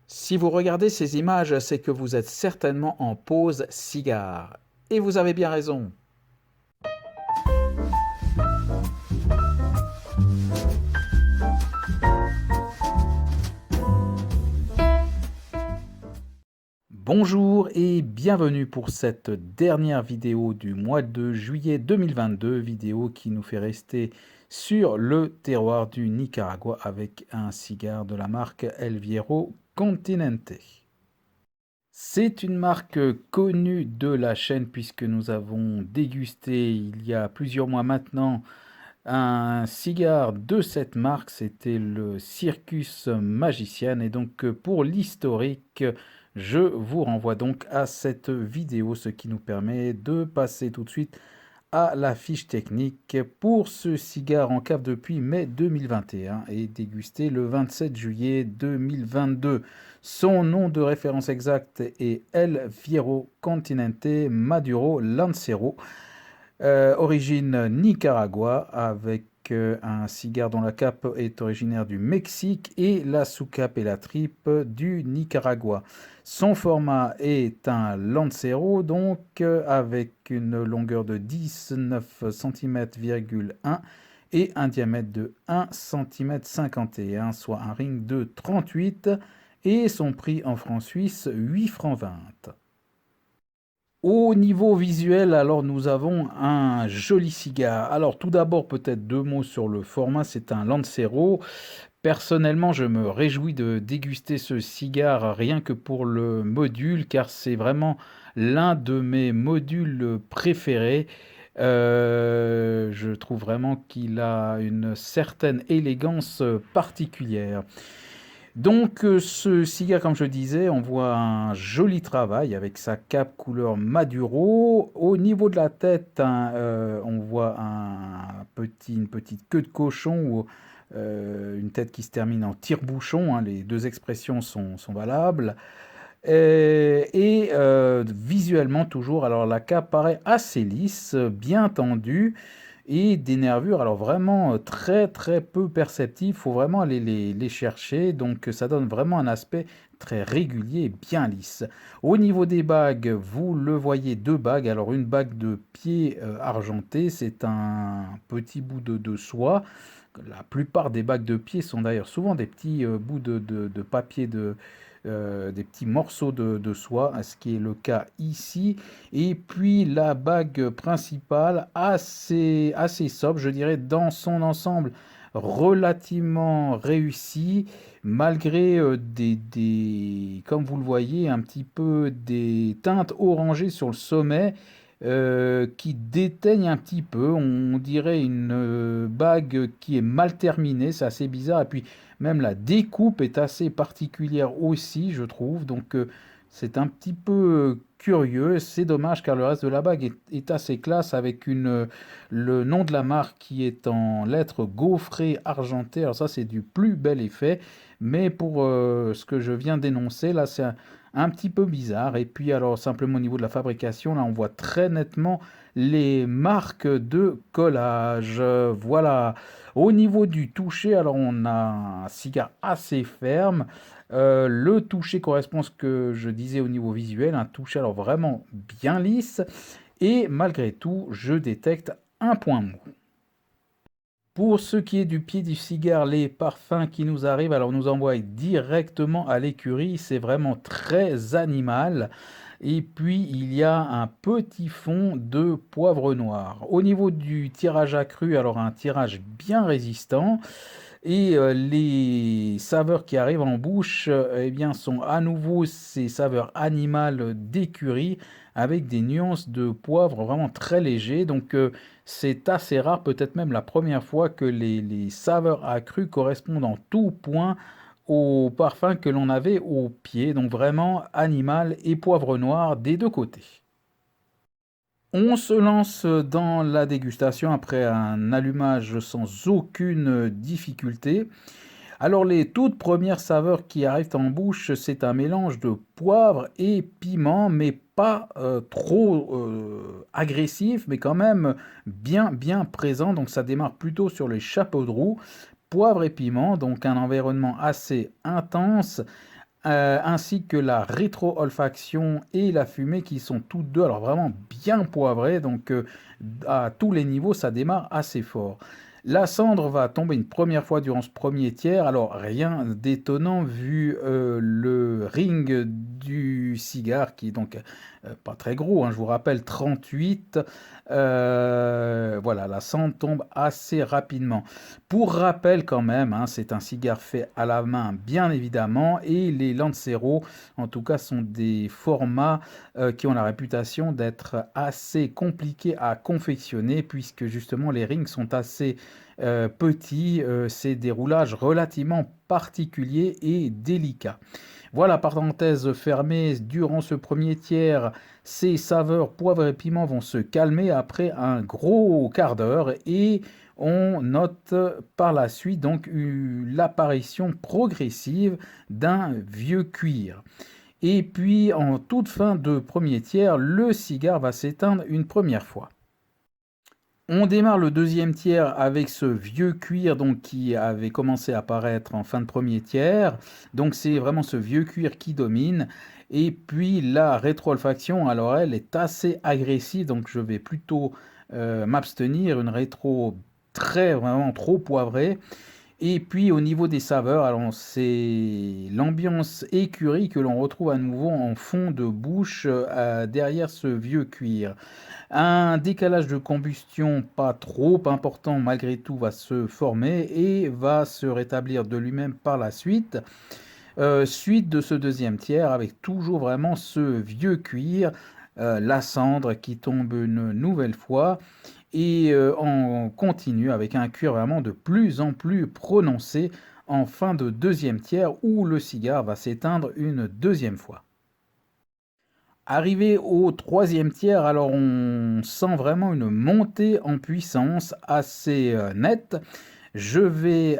Si vous regardez ces images, c'est que vous êtes certainement en pause cigare. Et vous avez bien raison. Bonjour et bienvenue pour cette dernière vidéo du mois de juillet 2022, vidéo qui nous fait rester sur le terroir du Nicaragua avec un cigare de la marque El Viejo Continente. C'est une marque connue de la chaîne puisque nous avons dégusté il y a plusieurs mois maintenant un cigare de cette marque, c'était le Circus Magician. Et donc pour l'historique, je vous renvoie donc à cette vidéo, ce qui nous permet de passer tout de suite à la fiche technique pour ce cigare en cave depuis mai 2021 et dégusté le 27 juillet 2022. Son nom de référence exact est El Fierro Continente Maduro Lancero. Origine Nicaragua, avec un cigare dont la cape est originaire du Mexique et la sous-cape et la tripe du Nicaragua. Son format est un Lancero, donc avec une longueur de 19 cm,1 et un diamètre de 1,51 cm, soit un ring de 38, et son prix en francs suisses 8 francs 20. Au niveau visuel, alors nous avons un joli cigare. Alors tout d'abord, peut-être deux mots sur le format. C'est un Lancero. Personnellement, je me réjouis de déguster ce cigare rien que pour le module, car c'est vraiment l'un de mes modules préférés. Je trouve vraiment qu'il a une certaine élégance particulière. Donc ce cigare, comme je disais, on voit un joli travail avec sa cape couleur Maduro. Au niveau de la tête, on voit une petite queue de cochon ou une tête qui se termine en tire-bouchon, hein, les deux expressions sont valables. Visuellement toujours, alors la cape paraît assez lisse, bien tendue et des nervures, alors vraiment très très peu perceptibles, il faut vraiment aller les chercher, donc ça donne vraiment un aspect très régulier et bien lisse. Au niveau des bagues, vous le voyez, deux bagues, alors une bague de pied argentée, c'est un petit bout de soie. La plupart des bagues de pied sont d'ailleurs souvent des petits bouts de papier des petits morceaux de soie, ce qui est le cas ici. Et puis la bague principale, assez sobre, je dirais, dans son ensemble, relativement réussi, malgré comme vous le voyez, un petit peu des teintes orangées sur le sommet. Qui déteignent un petit peu, on dirait une bague qui est mal terminée, c'est assez bizarre. Et puis même la découpe est assez particulière aussi, je trouve. Donc c'est un petit peu curieux. C'est dommage car le reste de la bague est assez classe avec le nom de la marque qui est en lettres gaufrées argentées. Alors ça c'est du plus bel effet. Mais pour ce que je viens d'énoncer, là c'est un petit peu bizarre. Et puis alors simplement au niveau de la fabrication, là on voit très nettement les marques de collage. Voilà. Au niveau du toucher, alors on a un cigare assez ferme. Le toucher correspond à ce que je disais au niveau visuel, un toucher alors vraiment bien lisse. Et malgré tout, je détecte un point mou. Pour ce qui est du pied du cigare, les parfums qui nous arrivent, alors on nous envoie directement à l'écurie, c'est vraiment très animal. Et puis il y a un petit fond de poivre noir. Au niveau du tirage accru, alors un tirage bien résistant. Et les saveurs qui arrivent en bouche, eh bien, sont à nouveau ces saveurs animales d'écurie avec des nuances de poivre vraiment très légers. Donc, c'est assez rare, peut-être même la première fois que les saveurs accrues correspondent en tout point au parfum que l'on avait au pied. Donc, vraiment animal et poivre noir des deux côtés. On se lance dans la dégustation après un allumage sans aucune difficulté. Alors les toutes premières saveurs qui arrivent en bouche, c'est un mélange de poivre et piment, mais pas trop agressif, mais quand même bien présent. Donc ça démarre plutôt sur les chapeaux de roue. Poivre et piment, donc un environnement assez intense, ainsi que la rétro-olfaction et la fumée qui sont toutes deux alors vraiment bien poivrées, donc à tous les niveaux ça démarre assez fort. La cendre va tomber une première fois durant ce premier tiers, alors rien d'étonnant vu le ring du cigare qui est donc pas très gros, hein, je vous rappelle 38. Voilà, la cendre tombe assez rapidement. Pour rappel quand même, hein, c'est un cigare fait à la main bien évidemment et les Lancero en tout cas sont des formats qui ont la réputation d'être assez compliqués à confectionner puisque justement les rings sont assez petits, c'est des roulages relativement particuliers et délicats. Voilà, parenthèse fermée, durant ce premier tiers, ces saveurs poivre et piment vont se calmer après un gros quart d'heure et on note par la suite donc l'apparition progressive d'un vieux cuir. Et puis en toute fin de premier tiers, le cigare va s'éteindre une première fois. On démarre le deuxième tiers avec ce vieux cuir donc, qui avait commencé à apparaître en fin de premier tiers. Donc c'est vraiment ce vieux cuir qui domine. Et puis la rétro-olfaction, alors elle est assez agressive, donc je vais plutôt m'abstenir. Une rétro très vraiment trop poivrée. Et puis au niveau des saveurs, alors c'est l'ambiance écurie que l'on retrouve à nouveau en fond de bouche derrière ce vieux cuir. Un décalage de combustion pas trop important malgré tout va se former et va se rétablir de lui-même par la suite. Suite de ce deuxième tiers avec toujours vraiment ce vieux cuir, la cendre qui tombe une nouvelle fois et on continue avec un cuir vraiment de plus en plus prononcé en fin de deuxième tiers où le cigare va s'éteindre une deuxième fois. Arrivé au troisième tiers, alors on sent vraiment une montée en puissance assez nette. Je vais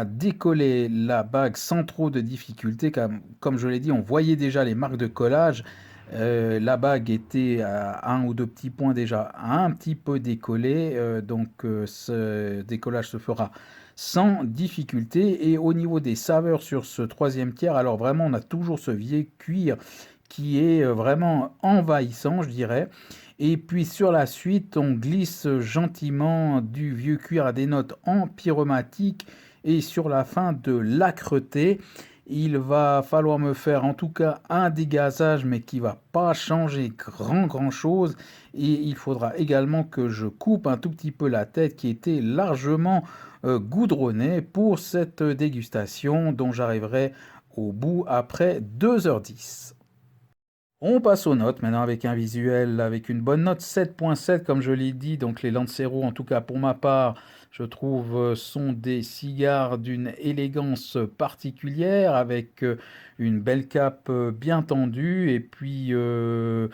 décoller la bague sans trop de difficulté. Comme je l'ai dit, on voyait déjà les marques de collage. La bague était à un ou deux petits points déjà un petit peu décollée. Ce décollage se fera sans difficulté. Et au niveau des saveurs sur ce troisième tiers, alors vraiment on a toujours ce vieil cuir qui est vraiment envahissant, je dirais. Et puis sur la suite, on glisse gentiment du vieux cuir à des notes empyromatiques et sur la fin de l'âcreté. Il va falloir me faire en tout cas un dégazage, mais qui va pas changer grand chose. Et il faudra également que je coupe un tout petit peu la tête qui était largement goudronnée pour cette dégustation dont j'arriverai au bout après 2h10. On passe aux notes maintenant avec un visuel, avec une bonne note 7.7 comme je l'ai dit. Donc les Lancero, en tout cas pour ma part, je trouve sont des cigares d'une élégance particulière avec une belle cape bien tendue et puis de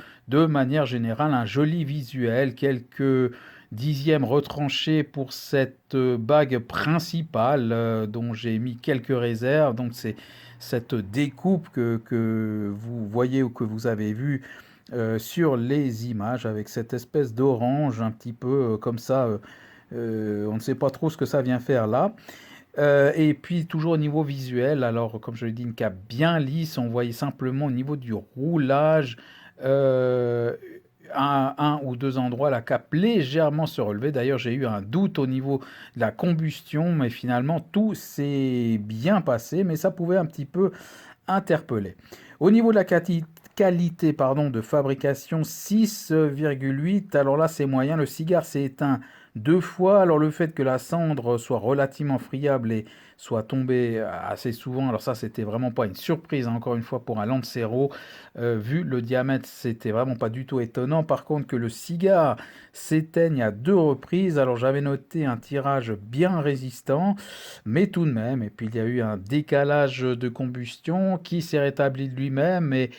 manière générale un joli visuel, quelques dixièmes retranchés pour cette bague principale dont j'ai mis quelques réserves. Donc c'est cette découpe que vous voyez ou que vous avez vu sur les images avec cette espèce d'orange un petit peu comme ça. On ne sait pas trop ce que ça vient faire là. Et puis toujours au niveau visuel, alors comme je l'ai dit, une cape bien lisse, on voyait simplement au niveau du roulage, euh, un ou deux endroits, la cape légèrement se relevait. D'ailleurs, j'ai eu un doute au niveau de la combustion, mais finalement tout s'est bien passé, mais ça pouvait un petit peu interpeller. Au niveau de la qualité pardon, de fabrication, 6,8. Alors là, c'est moyen. Le cigare s'est éteint deux fois. Alors le fait que la cendre soit relativement friable et soit tombée assez souvent, alors ça, c'était vraiment pas une surprise, hein, encore une fois, pour un Lancero. Vu le diamètre, c'était vraiment pas du tout étonnant. Par contre, que le cigare s'éteigne à deux reprises, alors j'avais noté un tirage bien résistant, mais tout de même, et puis il y a eu un décalage de combustion qui s'est rétabli de lui-même et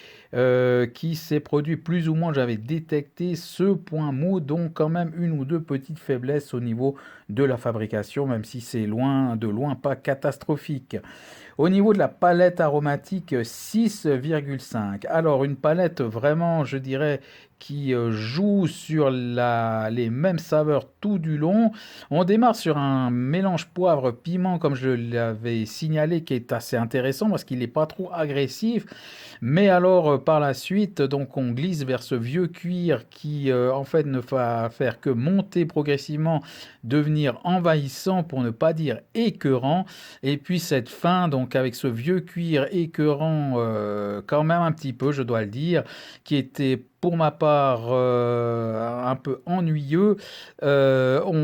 qui s'est produit plus ou moins, j'avais détecté ce point mou, donc quand même une ou deux petites faiblesses au niveau de la fabrication, même si c'est loin de loin pas catastrophique. Au niveau de la palette aromatique, 6,5. Alors, une palette vraiment, je dirais, qui joue sur les mêmes saveurs tout du long. On démarre sur un mélange poivre-piment, comme je l'avais signalé, qui est assez intéressant parce qu'il n'est pas trop agressif. Mais alors, par la suite, donc on glisse vers ce vieux cuir qui, en fait, ne va faire que monter progressivement, devenir envahissant pour ne pas dire écœurant. Et puis cette fin, donc avec ce vieux cuir écœurant, quand même un petit peu, je dois le dire, qui était pour ma part un peu ennuyeux. On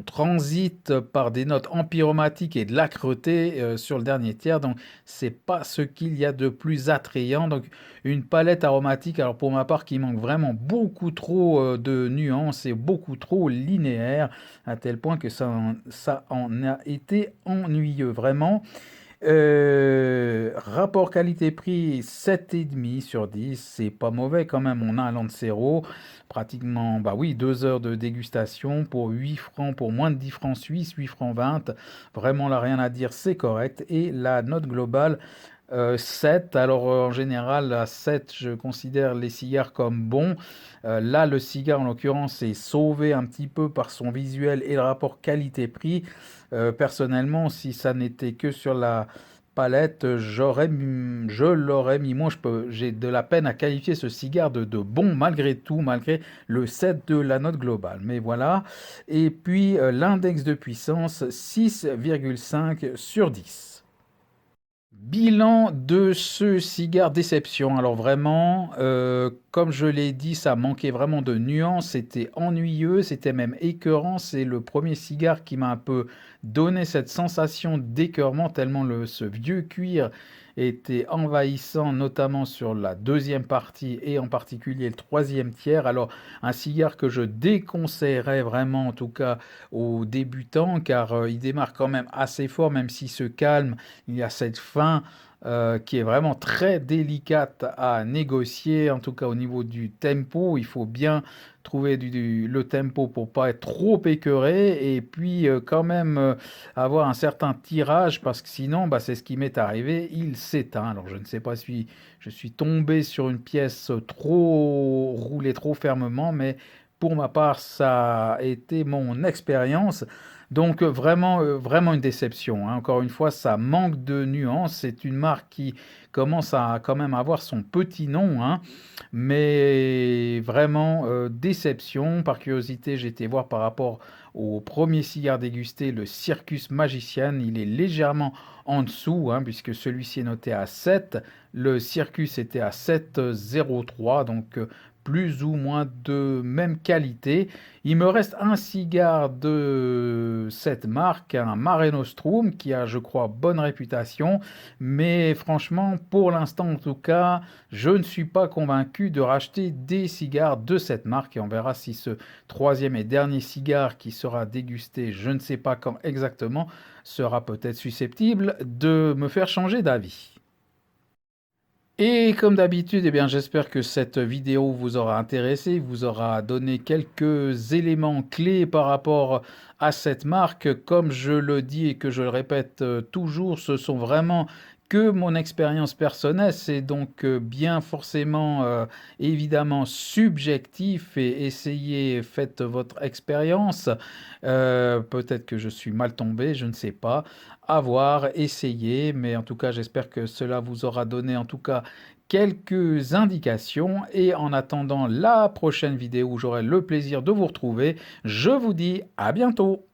transite par des notes empyromatiques et de l'âcreté sur le dernier tiers, donc c'est pas ce qu'il y a de plus attrayant. Donc une palette aromatique, alors pour ma part, qui manque vraiment beaucoup trop de nuances et beaucoup trop linéaire, à tel point que ça en a été ennuyeux, vraiment. Rapport qualité-prix, 7,5 sur 10, c'est pas mauvais quand même. On a un Lancero, pratiquement, bah oui, 2 heures de dégustation pour 8 francs, pour moins de 10 francs suisses, 8 francs 20. Vraiment là, rien à dire, c'est correct. Et la note globale, 7. Alors en général, à 7, je considère les cigares comme bons. Là, le cigare, en l'occurrence, est sauvé un petit peu par son visuel et le rapport qualité-prix. Personnellement, si ça n'était que sur la palette, je l'aurais mis. Moi, j'ai de la peine à qualifier ce cigare de bon malgré tout, malgré le 7 de la note globale. Mais voilà. Et puis, l'index de puissance, 6,5 sur 10. Bilan de ce cigare déception. Alors vraiment, comme je l'ai dit, ça manquait vraiment de nuances, c'était ennuyeux, c'était même écœurant. C'est le premier cigare qui m'a un peu donné cette sensation d'écœurement, tellement ce vieux cuir était envahissant, notamment sur la deuxième partie et en particulier le troisième tiers. Alors un cigare que je déconseillerais vraiment, en tout cas aux débutants, car il démarre quand même assez fort, même s'il se calme. Il y a cette fin qui est vraiment très délicate à négocier, en tout cas au niveau du tempo. Il faut bien trouver le tempo pour pas être trop écœuré et puis quand même avoir un certain tirage parce que sinon, bah, c'est ce qui m'est arrivé, il s'éteint. Alors je ne sais pas si je suis tombé sur une pièce trop roulée trop fermement, mais pour ma part, ça a été mon expérience. Donc vraiment, vraiment une déception, hein. Encore une fois, ça manque de nuances. C'est une marque qui commence à quand même avoir son petit nom, hein. Mais vraiment déception. Par curiosité, j'ai été voir par rapport au premier cigare dégusté, le Circus Magician. Il est légèrement en dessous, hein, puisque celui-ci est noté à 7. Le Circus était à 7,03, donc plus ou moins de même qualité. Il me reste un cigare de cette marque, un Mare Nostrum, qui a, je crois, bonne réputation. Mais franchement, pour l'instant en tout cas, je ne suis pas convaincu de racheter des cigares de cette marque. Et on verra si ce troisième et dernier cigare qui sera dégusté, je ne sais pas quand exactement, sera peut-être susceptible de me faire changer d'avis. Et comme d'habitude, eh bien, j'espère que cette vidéo vous aura intéressé, vous aura donné quelques éléments clés par rapport à cette marque. Comme je le dis et que je le répète toujours, ce sont vraiment que mon expérience personnelle, c'est donc bien forcément évidemment subjectif et essayez, faites votre expérience. Peut-être que je suis mal tombé, je ne sais pas. À voir, essayer, mais en tout cas, j'espère que cela vous aura donné en tout cas quelques indications. Et en attendant la prochaine vidéo où j'aurai le plaisir de vous retrouver, je vous dis à bientôt.